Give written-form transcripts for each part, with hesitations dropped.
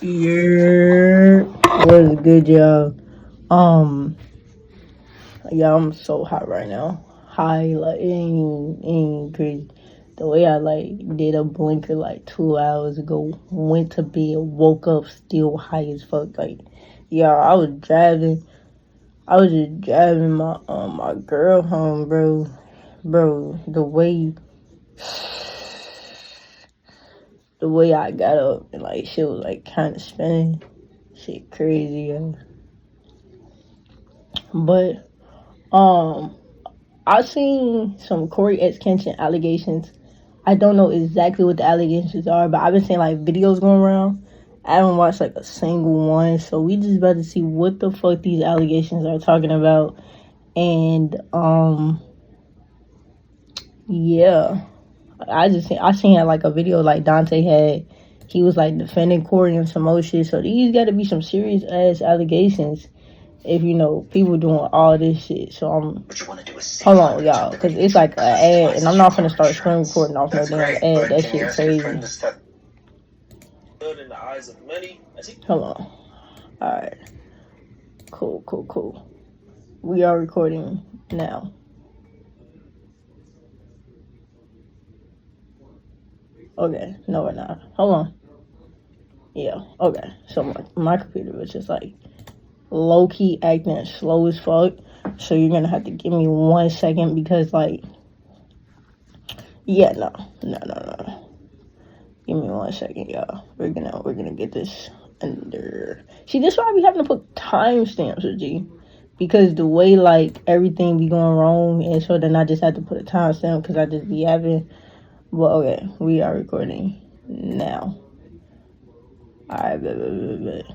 Yeah, what's good, y'all? Yeah, I'm so hot right now. High, like, ain't crazy. The way I, like, did a blinker, like, 2 hours ago, went to bed, woke up still high as fuck. Like, yeah, I was just driving my girl home, bro. Bro, the way I got up and, like, shit was, like, kind of spinning. Shit crazy, yeah. But, I've seen some Coryxkenshin allegations. I don't know exactly what the allegations are, but I've been seeing like videos going around. I haven't watched like a single one, so we just about to see what the fuck these allegations are talking about. And yeah, I seen like a video like Dante had. He was like defending Corey and some more shit. So these got to be some serious ass allegations. If you know people doing all this shit, so hold on, y'all, because it's like an ad, and I'm not gonna start screen recording off no damn ad. That shit crazy. Good in the eyes of many. Hold on. All right. Cool. We are recording now. Okay. No, we're not. Hold on. Yeah. Okay. So my computer was just like low key acting slow as fuck. So you're gonna have to give me 1 second because like, yeah, no. Give me 1 second, y'all. We're gonna get this under. See, this is why we having to put timestamps, G, because the way like everything be going wrong, and so then I just had to put a timestamp because I just be having. Well, okay, we are recording now. All right, bet.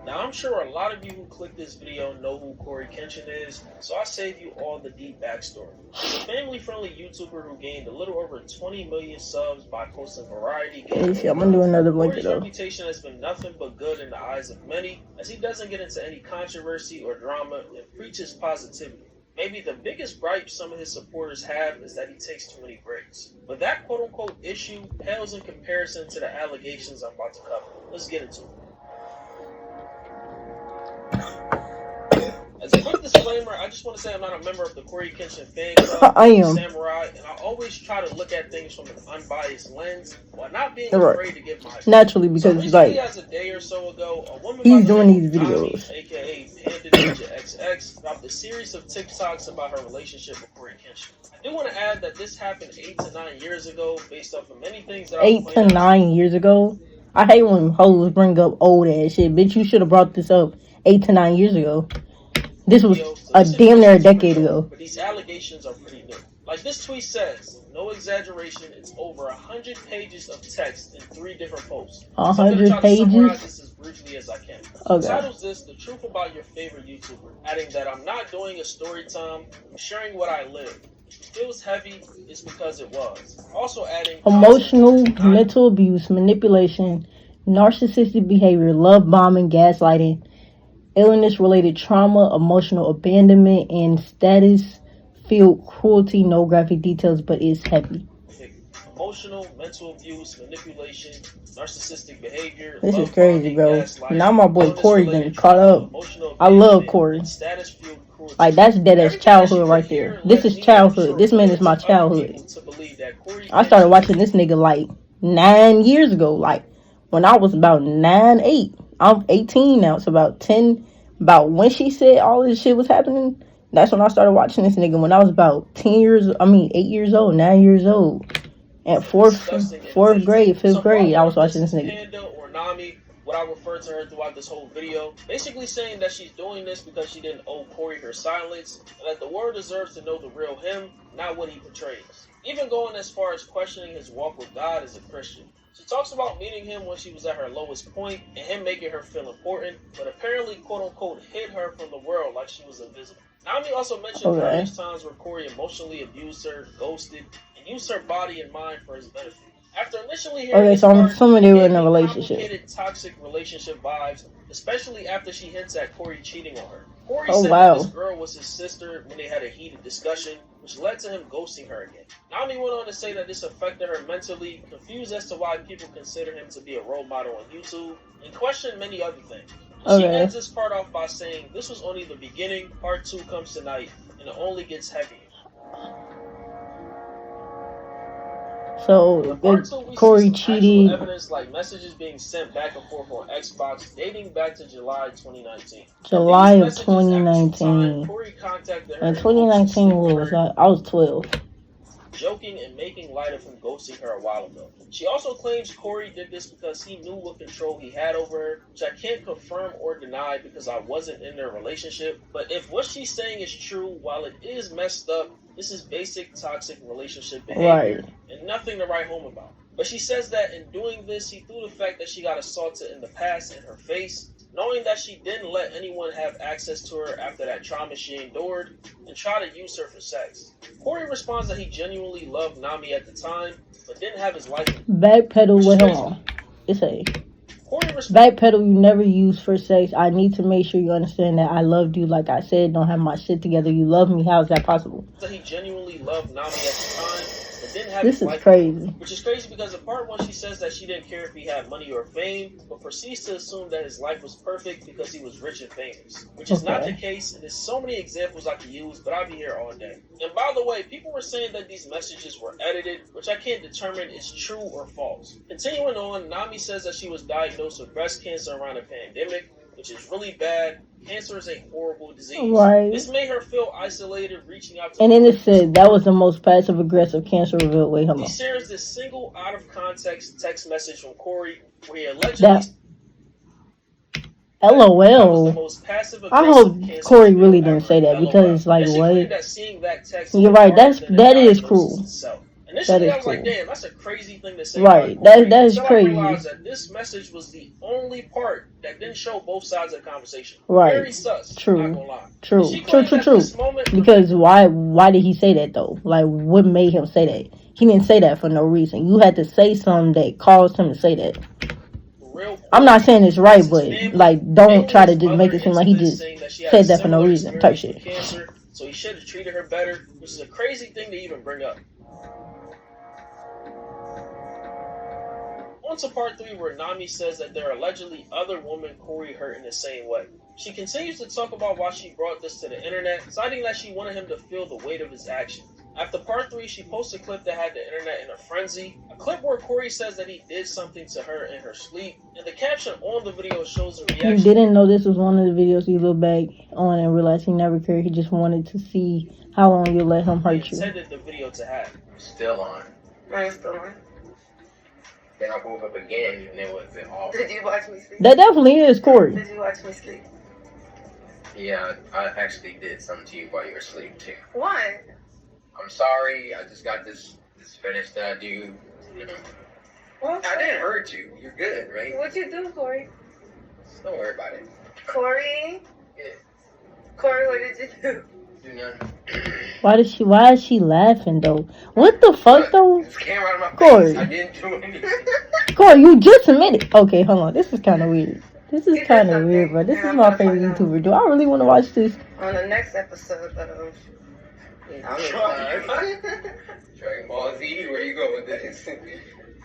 Now, I'm sure a lot of you who click this video know who Coryxkenshin is, so I'll save you all the deep backstory. He's a family-friendly YouTuber who gained a little over 20 million subs by posting variety games. I'm gonna do another blanket though. His reputation has been nothing but good in the eyes of many, as he doesn't get into any controversy or drama and preaches positivity. Maybe the biggest gripe some of his supporters have is that he takes too many breaks. But that quote-unquote issue pales in comparison to the allegations I'm about to cover. Let's get into it. As a quick disclaimer, I just want to say I'm not a member of the Coryxkenshin fan club. I am. Samurai, and I always try to look at things from an unbiased lens while not being afraid to give my opinion. Naturally, because so like as a day or so ago, a woman he's doing these videos, aka Panda Ninja XX, dropped a series of TikToks about her relationship with Coryxkenshin. I do want to add that this happened 8 to 9 years ago, based off of many things that 8 to 9 years ago. I hate when hoes bring up old ass shit. Bitch, you should have brought this up 8 to 9 years ago. This was a damn near a decade ago. But these allegations are pretty new. Like this tweet says, no exaggeration, it's over 100 pages of text in 3 different posts. 100 pages? Summarize this as briefly as I can. Okay. Titles this, The Truth About Your Favorite YouTuber, adding that I'm not doing a story time, I'm sharing what I live. If it feels heavy, it's because it was. Also adding emotional, mental abuse, manipulation, narcissistic behavior, love bombing, gaslighting, illness-related trauma, emotional abandonment, and status-filled cruelty. No graphic details, but it's heavy. Emotional, mental abuse, manipulation, narcissistic behavior. This is crazy, bro. Now my boy Corey getting caught up. I love Corey. Like, that's dead as childhood right there. This is childhood. This man is my childhood. I started watching this nigga like 9 years ago. Like, when I was about 9, 8. I'm 18 now. It's about 10. About when she said all this shit was happening, that's when I started watching this nigga. When I was about 8 years old, 9 years old. At fourth grade, 5th grade, I was watching this nigga. What I referred to her throughout this whole video, basically saying that she's doing this because she didn't owe Corey her silence, and that the world deserves to know the real him, not what he portrays. Even going as far as questioning his walk with God as a Christian. She talks about meeting him when she was at her lowest point, and him making her feel important, but apparently quote-unquote hid her from the world like she was invisible. Nami also mentioned various times where Corey emotionally abused her, ghosted, and used her body and mind for his benefit. After initially hearing Okay, this so I'm part, assuming they were in a it gave me relationship. complicated relationship. toxic relationship vibes, especially after she hints at Cory cheating on her. Cory Oh, said that this wow. girl was his sister when they had a heated discussion, which led to him ghosting her again. Nami went on to say that this affected her mentally, confused as to why people consider him to be a role model on YouTube, and questioned many other things. And she ends this part off by saying, "This was only the beginning, part 2 comes tonight, and it only gets heavier." So Cory cheated. Evidence like messages being sent back and forth on Xbox dating back to July 2019. July of 2019. Cory contacted her in 2019 was I was 12. Joking and making light of him ghosting her a while ago. She also claims Cory did this because he knew what control he had over her, which I can't confirm or deny because I wasn't in their relationship. But if what she's saying is true, while it is messed up, this is basic toxic relationship behavior and nothing to write home about. But she says that in doing this, he threw the fact that she got assaulted in the past in her face, knowing that she didn't let anyone have access to her after that trauma she endured, and try to use her for sex. Cory responds that he genuinely loved Nami at the time, but didn't have his life. Backpedal with him. It's a backpedal you never use for sex. I need to make sure you understand that I loved you. Like I said, don't have my shit together. You love me. How is that possible? So he genuinely loved Nami at the time, but didn't have this his is life. Crazy. Which is crazy because in part 1 she says that she didn't care if he had money or fame, but proceeds to assume that his life was perfect because he was rich and famous. Which is not the case, and there's so many examples I could use, but I'll be here all day. And by the way, people were saying that these messages were edited, which I can't determine is true or false. Continuing on, Nami says that she was diagnosed with breast cancer around a pandemic, which is really bad. Cancer is a horrible disease. This made her feel isolated, reaching out to. And then it said that was the most passive aggressive cancer revealed. Wait, hold on. He shares this single out of context text message from Cory where he allegedly. LOL. I hope Cory really didn't say that because, like, what? You're right. That is cruel. Initially, I was like, damn, that's a crazy thing to say. Right, that is crazy. I realized that this message was the only part that didn't show both sides of the conversation. Right. Very sus. True. Not gonna lie. True. Because why did he say that though? Like, what made him say that? He didn't say that for no reason. You had to say something that caused him to say that. I'm not saying it's right, but like, don't try to just make it seem like he just said that for no reason. Type shit. Cancer, so he should have treated her better, which is a crazy thing to even bring up. On to part 3 where Nami says that there are allegedly other women Cory hurt in the same way. She continues to talk about why she brought this to the internet, citing that she wanted him to feel the weight of his actions. After part 3, she posts a clip that had the internet in a frenzy, a clip where Cory says that he did something to her in her sleep, and the caption on the video shows a reaction. You didn't know this was one of the videos you look back on and realized he never cared. He just wanted to see how long you let him hurt you. Intended the video to have. Still on. Mine's still on. Then I woke up again and it was off. Did you watch me sleep? That definitely is Cory. Did you watch me sleep? Yeah, I actually did something to you while you were asleep too. Why? I'm sorry, I just got this fetish that I do, you know. Well, I didn't hurt you. You're good, right? What'd you do, Cory? Don't worry about it. Cory? Yeah. Cory, what did you do? Do nothing. Why is she laughing though? What the fuck though? This camera out of my Cory. face. I didn't do anything. Cory, you just admitted. Okay, hold on. This is kind of weird. This is kind of weird, bro. This is my favorite YouTuber. Do I really want to watch this? On the next episode of Dragon Ball Z, where you go with this?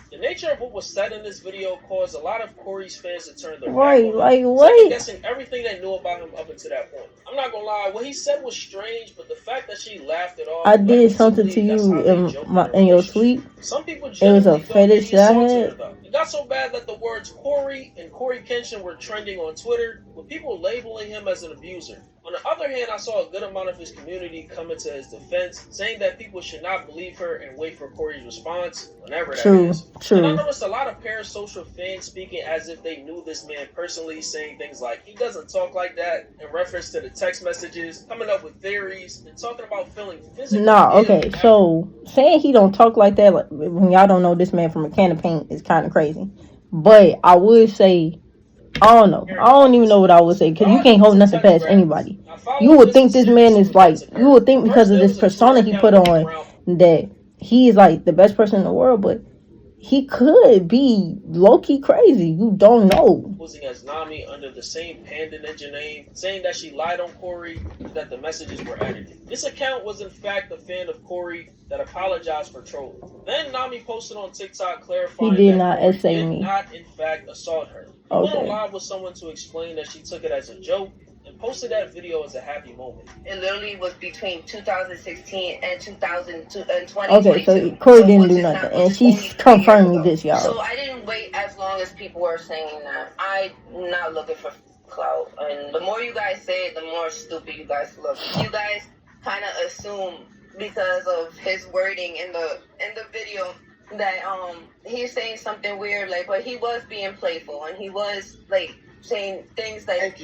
The nature of what was said in this video caused a lot of Cory's fans to turn their back on him, like, what? Guessing everything they knew about him up until that point. I'm not gonna lie, what he said was strange, but the fact that she laughed it off. I did something to you in your sleep. Some people it was a fetish that I had. It got so bad that the words Cory and Coryxkenshin were trending on Twitter, with people labeling him as an abuser. On the other hand, I saw a good amount of his community coming to his defense, saying that people should not believe her and wait for Cory's response, whenever that is. True. And I noticed a lot of parasocial fans speaking as if they knew this man personally, saying things like, he doesn't talk like that, in reference to the text messages, coming up with theories, and talking about feeling physically. Okay, so saying he don't talk like that, like, when y'all don't know this man from a can of paint, is kind of crazy. But I would say, I don't know. I don't even know what I would say, because you can't hold nothing past anybody. You would think this man is like, you would think because of this persona he put on that he is like the best person in the world, but he could be low-key crazy. You don't know. Posing as Nami under the same Panda Ninja name, saying that she lied on Cory and that the messages were edited. This account was in fact a fan of Cory that apologized for trolling. Then Nami posted on TikTok clarifying He did that not Cory essay did me. not in fact assault her. He went on Okay. live with someone to explain that she took it as a joke and posted that video as a happy moment. It literally was between 2016 and 2022. Okay, so Cory didn't do nothing, and she's confirming this, y'all. So I didn't wait as long as people were saying that. I'm not looking for clout, and the more you guys say it, the more stupid you guys look. You guys kind of assume because of his wording in the video that he's saying something weird, like, but he was being playful and he was like saying things like Thank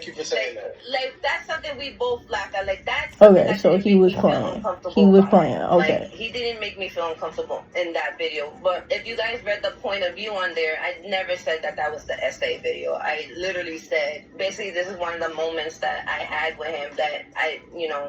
you for saying that. Like that's something we both laugh at. Like that's something Okay, that so didn't he make was me feel playing. uncomfortable He was about playing. it. Okay. Like, he didn't make me feel uncomfortable in that video. But if you guys read the point of view on there, I never said that was the essay video. I literally said basically this is one of the moments that I had with him that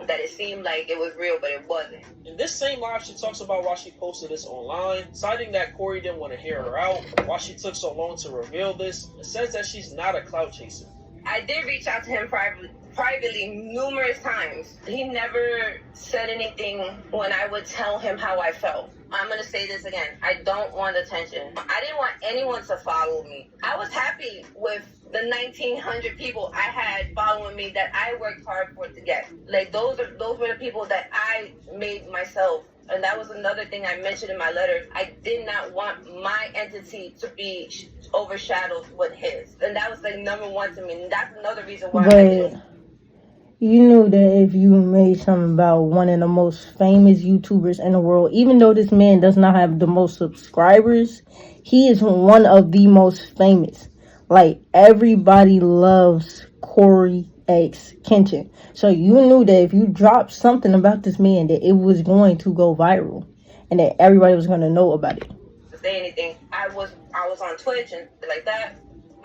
that it seemed like it was real, but it wasn't. In this same live, she talks about why she posted this online, citing that Cory didn't want to hear her out, why she took so long to reveal this, and says that she's not a clout chaser. I did reach out to him privately numerous times. He never said anything when I would tell him how I felt. I'm going to say this again. I don't want attention. I didn't want anyone to follow me. I was happy with the 1,900 people I had following me that I worked hard for to get. Like, those were the people that I made myself. And that was another thing I mentioned in my letter. I did not want my entity to be overshadowed with his. And that was like number one to me. And that's another reason why I didn't. You knew that if you made something about one of the most famous YouTubers in the world, even though this man does not have the most subscribers, he is one of the most famous. Like, everybody loves Coryxkenshin. So you knew that if you dropped something about this man, that it was going to go viral and that everybody was going to know about it. Say anything. I was on Twitch and like that.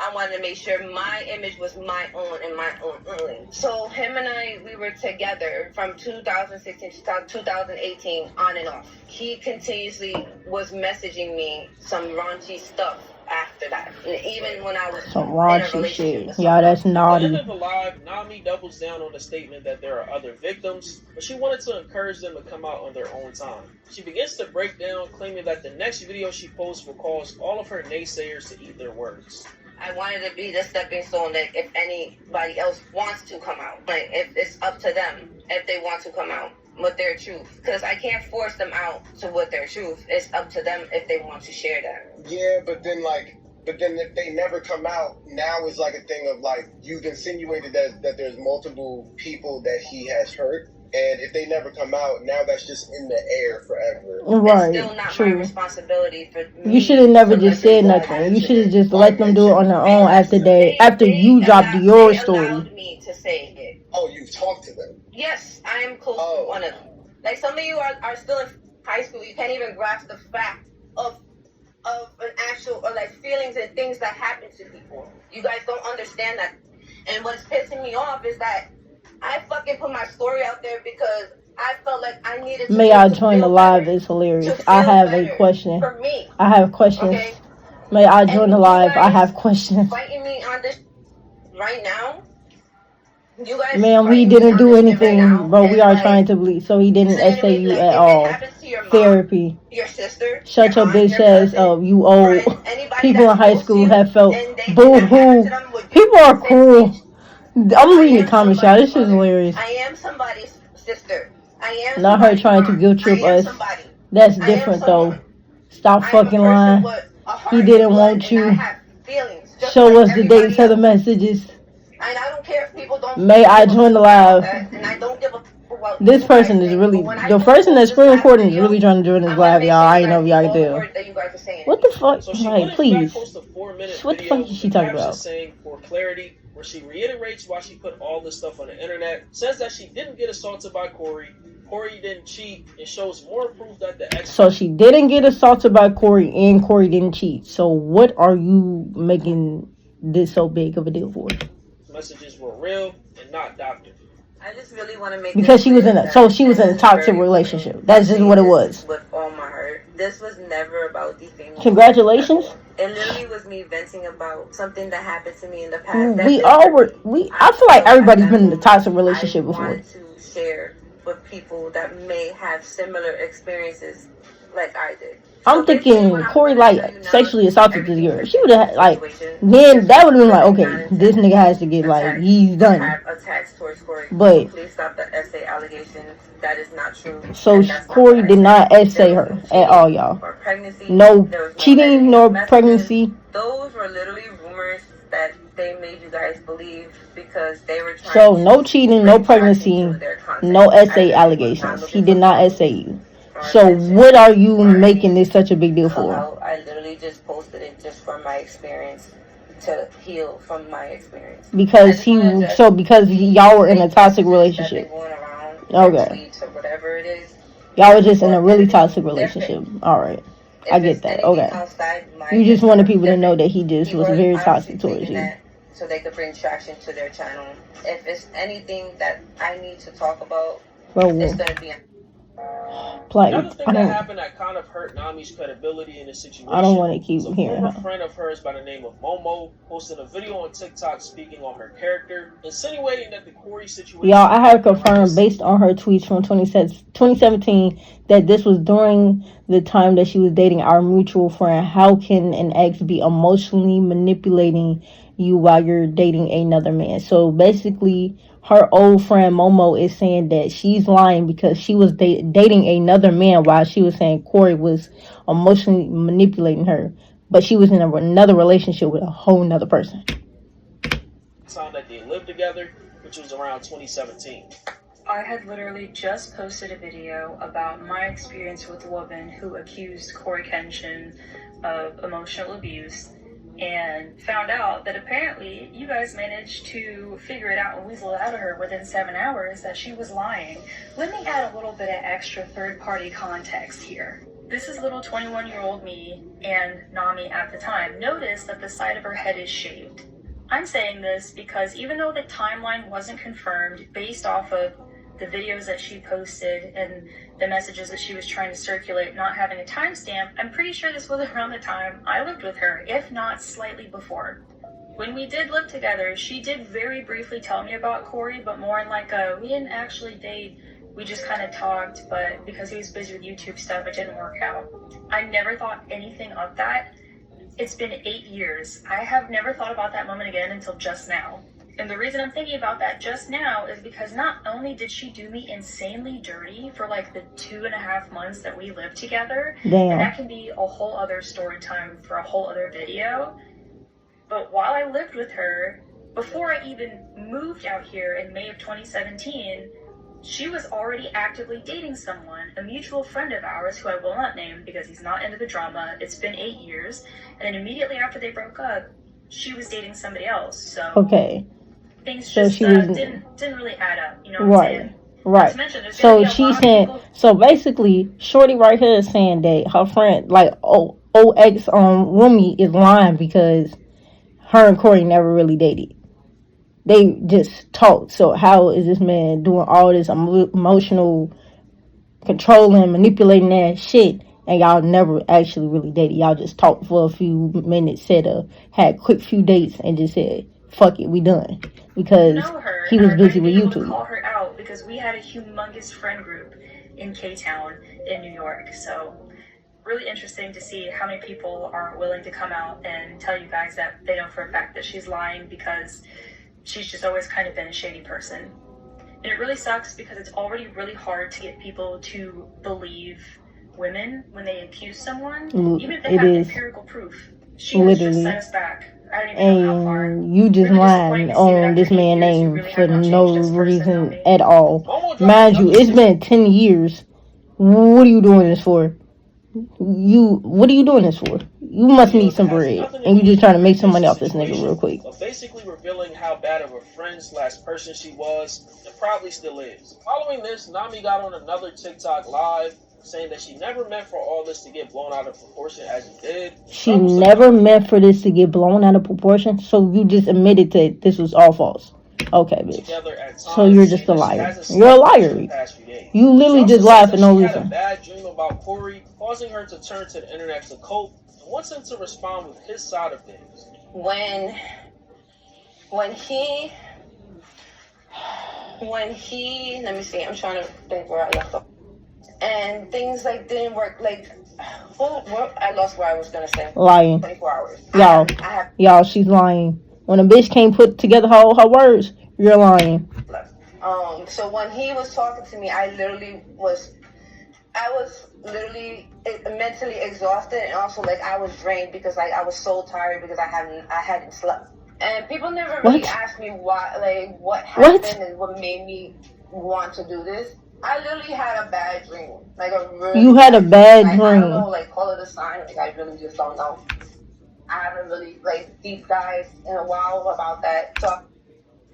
I wanted to make sure my image was my own and my own only. So him and I, we were together from 2016 to 2018 on and off. He continuously was messaging me some raunchy stuff after that. And even when I was some raunchy shit. Yeah, that's naughty. At the end of the live, Nami doubles down on the statement that there are other victims, but she wanted to encourage them to come out on their own time. She begins to break down, claiming that the next video she posts will cause all of her naysayers to eat their words. I wanted to be the stepping stone that if anybody else wants to come out, like if it's up to them if they want to come out with their truth, because I can't force them out to with their truth. It's up to them if they want to share that. Yeah, but then if they never come out, now it's like a thing of like you've insinuated that there's multiple people that he has hurt. And if they never come out, now that's just in the air forever. Right, it's still not true. My responsibility for me. You should have never just said nothing. You should have just let them do it on their own after you dropped your story. Allowed me to say it. Oh, you've talked to them? Yes, I am close to one of them. Like, some of you are still in high school. You can't even grasp the fact of an actual, or like feelings and things that happen to people. You guys don't understand that. And what's pissing me off is that I fucking put my story out there because I felt like I needed to. May I join the live? It's hilarious. I have a question. For me. I have questions. Okay? May I join the live? I have questions. Fighting me on this right now. You guys, ma'am, we didn't do anything, right, bro. We are trying to bleed, so he didn't essay you at all. Mom, therapy. Your sister. Shut your bitch ass up, you old. People in high school have felt boo-hoo. People are cool. I'm reading the comments, y'all. This is hilarious. I am somebody's sister. I am not her trying to guilt trip us. That's different, though. Stop fucking lying. He didn't want you. Show us the dates of the messages. And I don't care if people don't. May I join the live? And I don't give a fuck. This person is really, the person that's screen recording is really trying to join this live, y'all. I ain't know if y'all can tell. What the fuck? So like, please. What the fuck is she talking about? Saying for clarity, where she reiterates why she put all this stuff on the internet, says that she didn't get assaulted by Cory. Cory didn't cheat, and shows more proof that the ex. So she didn't get assaulted by Cory, and Cory didn't cheat. So what are you making this so big of a deal for? Messages were real and not doctored. I just really want to make because she was in a toxic relationship. That's just what it was. With all my heart, This was never about defaming. Congratulations. It literally was me venting about something that happened to me in the past. I feel like everybody's been in a toxic relationship before. I wanted to share with people that may have similar experiences like I did. I'm thinking Cory like sexually assaulted this girl. She would have like, then that would have been like, okay, this nigga has to get like, he's done. Attacks towards Cory. But please stop the essay allegations. That is not true. So Cory did not essay her at all, y'all. No cheating nor pregnancy. Those were literally rumors that they made you guys believe because they were trying. So no cheating, no pregnancy, no essay allegations. He did not essay you. So what are you making this such a big deal for? I literally just posted it just from my experience to heal from my experience. Because y'all were in a toxic relationship. Okay. Whatever it is. Y'all were just in a really toxic relationship. Alright. I get that. Okay. You just wanted people to know that he just was very toxic towards you. So they could bring traction to their channel. If it's anything that I need to talk about, it's going to be... Another thing that happened that kind of hurt Nami's credibility in this situation. I don't want to keep hearing her. A friend of hers by the name of Momo posted a video on TikTok speaking on her character, insinuating that the Cory situation... Y'all, I have confirmed based on her tweets from 2017 that this was during the time that she was dating our mutual friend. How can an ex be emotionally manipulating you while you're dating another man? So basically, her old friend Momo is saying that she's lying because she was dating another man while she was saying Cory was emotionally manipulating her. But she was in another relationship with a whole nother person. Time that they lived together, which was around 2017. I had literally just posted a video about my experience with a woman who accused Coryxkenshin of emotional abuse, and found out that apparently you guys managed to figure it out and weasel it out of her within 7 hours that she was lying. Let me add a little bit of extra third-party context here. This is little 21-year-old me and Nami at the time. Notice that the side of her head is shaved. I'm saying this because even though the timeline wasn't confirmed based off of the videos that she posted and the messages that she was trying to circulate not having a timestamp, I'm pretty sure this was around the time I lived with her, if not slightly before. When we did live together, she did very briefly tell me about Cory, but more in like we didn't actually date, we just kind of talked, but because he was busy with YouTube stuff, it didn't work out. I never thought anything of that. It's been 8 years. I have never thought about that moment again until just now. And the reason I'm thinking about that just now is because not only did she do me insanely dirty for like the 2.5 months that we lived together, Damn. And that can be a whole other story time for a whole other video, but while I lived with her, before I even moved out here in May of 2017, she was already actively dating someone, a mutual friend of ours who I will not name because he's not into the drama. It's been 8 years, and then immediately after they broke up, she was dating somebody else. So okay. Things just didn't really add up, you know what I'm saying? Right. So she's saying, so basically, Shorty right here is saying that her friend, like, old ex Rumi is lying because her and Cory never really dated. They just talked. So how is this man doing all this emotional controlling, manipulating that shit, and y'all never actually really dated? Y'all just talked for a few minutes, had quick few dates, and just said, fuck it, we done. Because he was busy with YouTube. Call her out because we had a humongous friend group in K-Town in New York. So really interesting to see how many people are willing to come out and tell you guys that they know for a fact that she's lying because she's just always kind of been a shady person. And it really sucks because it's already really hard to get people to believe women when they accuse someone, even if they have empirical proof. She has just sent us back. I don't even know how far. You just lying on this man's name really for no reason at all. Mind you, it's been 10 years. What are you doing this for? What are you doing this for? You must need some bread, and you just trying to make some money off this nigga real quick. Basically revealing how bad of a friend/person she was, and probably still is. Following this, Nami got on another TikTok live, saying that she never meant for all this to get blown out of proportion as it did. She never meant for this to get blown out of proportion, so you just admitted that this was all false. Okay, bitch. Together at times, So you're just a saying that she liar. hasn't You're a slept liar. for the past few days. You literally She just also lied says for that no she had a reason. bad dream about Cory, causing her to turn to the internet to cope, and wants him to respond with his side of things. When he, let me see, I'm trying to think where I left off. And things like didn't work, like, I lost where I was gonna say. Lying. 24 hours. Y'all, she's lying. When a bitch can't put together her words, you're lying. So when he was talking to me, I was literally mentally exhausted, and also like I was drained because I was so tired because I hadn't slept. And people never really asked me why, like what happened and what made me want to do this. I literally had a bad dream, like a really. You had a bad dream. I don't know, like call it a sign. Like I really just don't know. I haven't really like deep dived in a while about that. So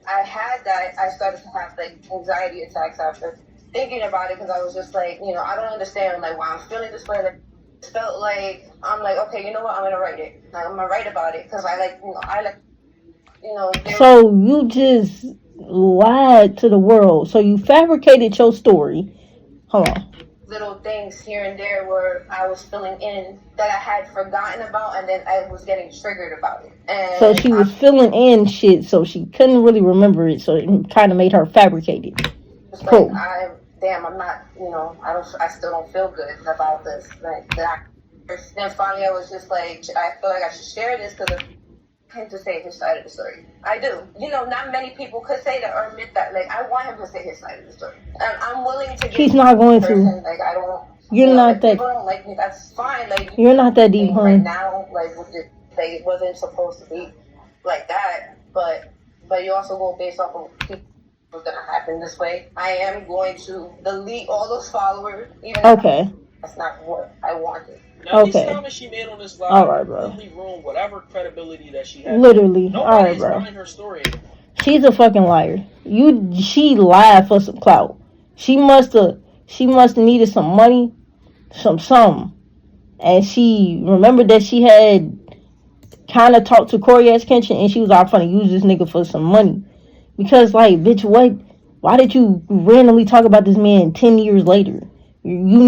I had that. I started to have like anxiety attacks after thinking about it because I was just like, I don't understand like why I'm feeling this way. Like, it felt like I'm like, okay, you know what? I'm gonna write it. Like, I'm gonna write about it because I like. So you just lied to the world. So you fabricated your story. Hold on. Little things here and there where I was filling in that I had forgotten about, and then I was getting triggered about it. And so she was filling in shit, so she couldn't really remember it. So it kind of made her fabricate it. Cool. Like, I'm not, I still don't feel good about this. Like that. Then finally, I was just like, I feel like I should share this because him to say his side of the story. I do. Not many people could say that or admit that. Like, I want him to say his side of the story. And I'm willing to. He's not going to. Like, I don't. You're not that. People don't like me. That's fine. Like, you're not that deep, honey. Right now, like, it wasn't supposed to be like that. But you also go based off of people. What's gonna happen this way. I am going to delete all those followers. Even okay. That's not what I wanted. Now, these comments she made on this live alright, bro. Literally ruined whatever credibility that she had. Literally. Nobody's bro. buying her story. She's a fucking liar. She lied for some clout. She must have needed some money, some. And she remembered that she had kind of talked to Coryxkenshin, and she was all trying to use this nigga for some money. Because, like, bitch, what? Why did you randomly talk about this man 10 years later? You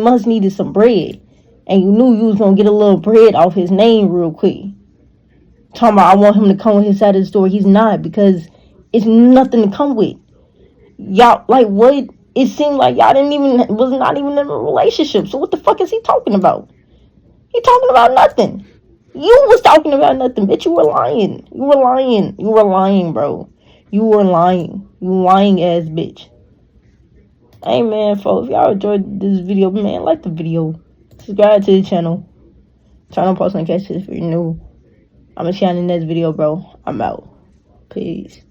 must needed some bread. And you knew you was going to get a little bread off his name real quick. Talking about, I want him to come with his side of the story. He's not, because it's nothing to come with. Y'all, like, what? It seemed like y'all was not even in a relationship. So what the fuck is he talking about? He talking about nothing. You was talking about nothing, bitch. You were lying. You were lying, bro. You were lying. You lying ass bitch. Hey, man, folks, if y'all enjoyed this video, man, like the video. Subscribe to the channel. Turn on post notifications if you're new. I'm gonna see you in the next video, bro. I'm out. Peace.